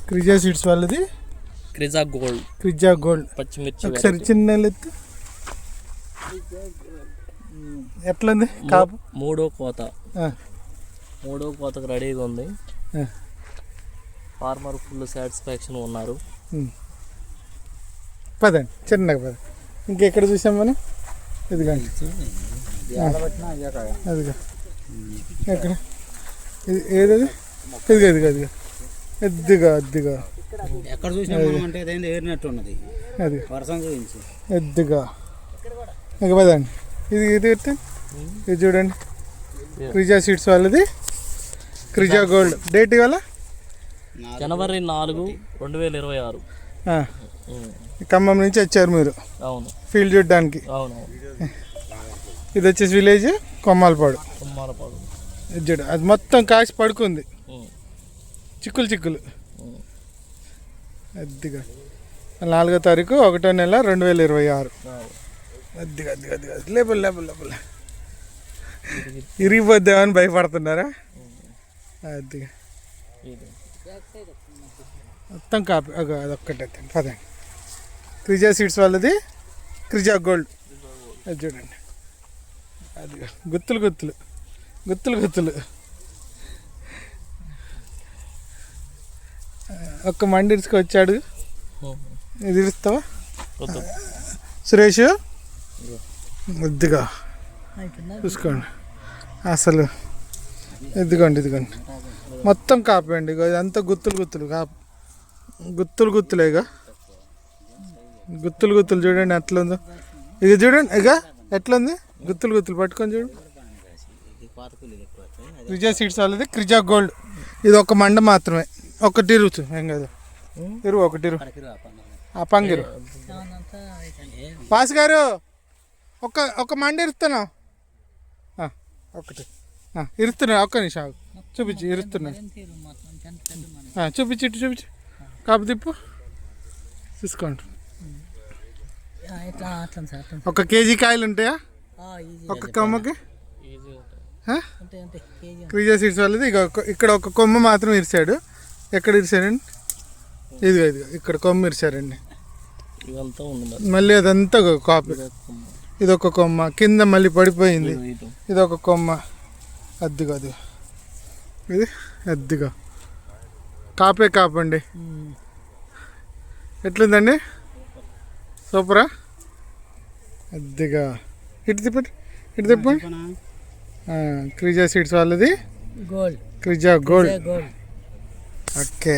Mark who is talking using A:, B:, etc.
A: క్రిజా seeds వాళ్ళది క్రిజా gold
B: పచ్చిమిర్చి.
A: ఒకసారి చిన్న ఎత్తు. ఎట్లుంది కాపు?
B: మూడో కోతకు రెడీగా ఉంది. ఫార్మర్ ఫుల్ సాటిస్ఫాక్షన్ ఉన్నారు.
A: పదండి చిన్నగా పద. ఇంకెక్కడ చూసాం మనం? ఇదిగండి అదిగా ఎక్కడ ఏదది? ఇదిగా ఇదిగా ఇదిగా ఎద్దుగా అద్దిగా
C: ఎక్కడ చూసినా అంటే ఏరినట్టు ఉన్నది.
A: అది
C: వర్షం గురించి
A: ఎద్దుగా ఇక పదండి. ఇది ఇది ఇది చూడండి, క్రిజా సీడ్స్ వాళ్ళది క్రిజా గోల్డ్. డేట్ ఇవాళ
B: జనవరి 4, 2026.
A: ఖమ్మం నుంచి వచ్చారు మీరు?
B: అవును.
A: ఫీల్డ్ చూడడానికి?
B: అవును.
A: ఇది వచ్చేసి విలేజ్ కొమ్మాలపాడు. చూడు అది మొత్తం కాసి పడుకుంది, చిక్కులు చిక్కులు. అద్దిగా 4వ తారీఖు 1వ నెల 2026. అద్దిగా అద్దిగా అద్దిగా లేబుల్ లేబుల్ లేబుల్ ఇరిగిపోద్దామని భయపడుతున్నారా? అద్దిగా మొత్తం కాపీ అదొక్కటే. పదండి. క్రిజా సీడ్స్ వాళ్ళది క్రిజా గోల్డ్. అది చూడండి, అది గుత్తులు గుత్తులు గుత్తులు గుత్తులు. ఒక్క మండి ఇరుచుకొచ్చాడు. ఇది ఇరుస్తావా సురేష్? ఇదిగా చూసుకోండి అసలు. ఇదిగోండి ఇదిగోండి మొత్తం కాపండి. ఇదంతా గుత్తులు గుత్తులు కాపు, గుత్తులు గుత్తులే. ఇక గుత్తులు గుత్తులు చూడండి ఎట్లా ఉందో. ఇక చూడండి ఇక ఎట్లా ఉంది, గుత్తులు గుత్తులు పట్టుకొని చూడండి. క్రిజా సీడ్స్ వాళ్ళది క్రిజా గోల్డ్. ఇది ఒక మండ మాత్రమే, ఒకటి ఇరుచు ఏం కదా, ఇరువు ఒకటి ఇరువు. పంగిరు పాస్ గారు ఒక మండ ఇరుస్తున్నా, ఒకటి ఇరుస్తున్నా. ఒక్క నిమిషం చూపించి ఇరుస్తున్నా. చూపించి ఇటు చూపించి కాపు తిప్పు తీసుకోండి. 1 కేజీ కాయలు ఉంటాయా ఒక కొమ్మకి? క్రిజా సీడ్స్ వాళ్ళది. ఇక్కడ ఒక కొమ్మ మాత్రం ఇరిచాడు. ఎక్కడ ఇరిచాడండి? ఇదిగో ఇదిగో ఇక్కడ కొమ్మ ఇరిచారండి. మళ్ళీ అదంతా కాపీ. ఇది ఒక కొమ్మ కింద మళ్ళీ పడిపోయింది. ఇది ఒక కొమ్మ. అద్దిగా అది ఇది అద్దిగా కాపే కాపండి. ఎట్లుందండి? సూపరా? అద్దిగా ఇటు తిప్పండి, ఇటు తిప్పండి. క్రిజా సీడ్స్ వాళ్ళది క్రిజా గోల్డ్. ఓకే.